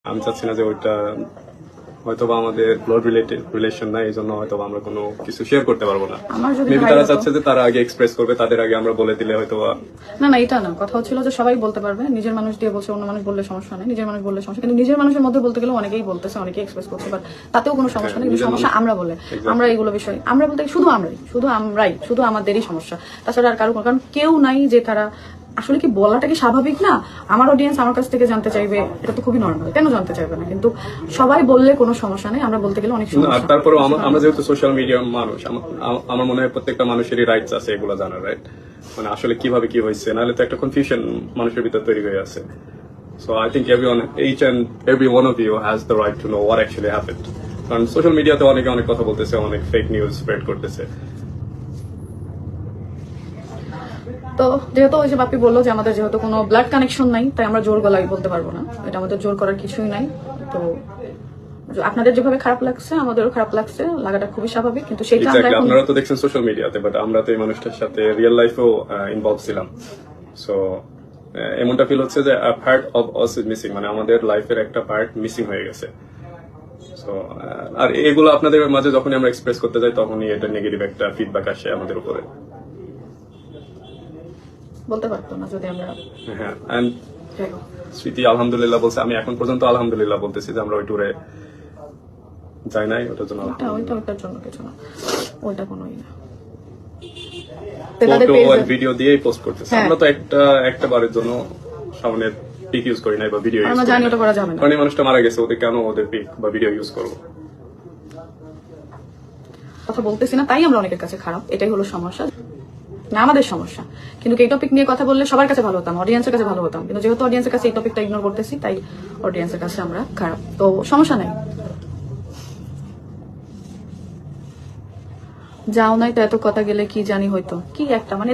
আমি চাচ্ছি না যে ওইটা হয়তো বা আমাদের ব্লাড রিলেশন না, এই জন্য হয়তো আমরা কোনো কিছু শেয়ার করতে পারবো না। আমার যদি মেবি ভাই তারা হতো- চাচ্ছে যে তারা আগে এক্সপ্রেস করবে, তাদের আগে আমরা বলে দিলে হয়তো বা না না, এটা না, কথা হচ্ছিল যে সবাই বলতে পারবে, নিজের মানুষ দিয়ে বলছে, অন্য মানুষ বললে সমস্যা নেই, নিজের মানুষ বললে সমস্যা, কিন্তু নিজের মানুষের মধ্যে বলতে গেলে অনেকেই বলতেছে, অনেকেই এক্সপ্রেস করছে, বাট তাতেও কোনো সমস্যা নেই। কিন্তু নিজের সমস্যা মানুষ- আমরা বলে, আমরা এগুলো বিষয় আমরা বলতে শুধু আমরাই শুধু আমাদেরই সমস্যা, তাছাড়া আর কারো কোনো, কারণ কেউ নাই যে তারা আসলে কি বলাটা কি স্বাভাবিক না? আমার অডিয়েন্স আমার কাছ থেকে জানতে চাইবে, এটা তো খুবই নর্মাল, কেন জানতে চাইবে না? কিন্তু সবাই বললে কোনো সমস্যা নেই, আমরা বলতে গেলে অনেক আর সমস্যা। তারপরেও আমরা যেহেতু সোশ্যাল মিডিয়ার মানুষ, আমার মনে হয় প্রত্যেকটা মানুষেরই রাইটস আছে এগুলো জানার, রাইট? মানে আসলে কিভাবে কি হয়েছে, নাহলে তো একটা কনফিউশন মানুষের ভিতর তৈরি হয়ে আছে। So I think each and every one of you has the right to know what actually happened. কারণ সোশ্যাল মিডিয়াতে অনেকে অনেক কথা বলতেছে, অনেক ফেক নিউজ স্প্রেড করতেছে। তো যেহেতু ওই যে বাপি বললো যে আমাদের যেহেতু কোনো ব্লাড কানেকশন নাই, তাই আমরা জোর গলায় বলতে পারবো না, এটা আমাদের জোর করার কিছুই নাই। তো আপনাদের যেভাবে খারাপ লাগছে আমাদেরও খারাপ লাগছে, লাগাটা খুবই স্বাভাবিক, কিন্তু সেটা আমরা এক্স্যাক্টলি, এখন আপনারা তো দেখছেন সোশ্যাল মিডিয়াতে, বাট আমরা তো এই মানুষটার সাথে রিয়েল লাইফেও ইনভলভ ছিলাম। সো এমনটা ফিল হচ্ছে যে part of us is missing, মানে আমাদের লাইফের একটা পার্ট মিসিং হয়ে গেছে। সো আর এগুলো আপনাদের মাঝে যখনই আমরা এক্সপ্রেস করতে যাই, তখনই এটা নেগেটিভ একটা ফিডব্যাক আসে আমাদের উপরে। বলতে পারতো না যদি আমরা হ্যাঁ, এন্ড যাই হোক। স্মৃতি আলহামদুলিল্লাহ বলছে, আমি এখন পর্যন্ত আলহামদুলিল্লাহ বলতেছি যে আমরা ওই ট্যুরে যাই নাই, ওটার জন্য ওইটার জন্য কিছু না, ওইটা কোনোই না। তাদের ফটো page-এ- ভিডিও দিয়েই পোস্ট করতেছে। হ্যাঁ। আমরা তো একটা বারের জন্য সামনের পিক ইউজ করি নাই বা ভিডিও ইউজ আমরা করি জানি নাই। ওটা করা যাবে না। কারণ এই মানুষটা মারা গেছে, ওদের কেন ওদের পিক বা ভিডিও ইউজ করবো? কথা বলতেছি না, তাই আমরা অনেকের কাছে খারাপ, এটাই হলো সমস্যা, না আমাদের সমস্যা। কিন্তু এই টপিক নিয়ে কথা বললে সবার কাছে ভালো হতাম, অডিয়েন্সের কাছে ভালো হতাম, কিন্তু যেহেতু অডিয়েন্সের কাছে এই টপিকটা ইগনোর করতেছি, তাই অডিয়েন্সের কাছে আমরা খারাপ। তো সমস্যা নাই, যাও নাই তো এত কথা গেলে কি জানি হয়তো কি একটা মানে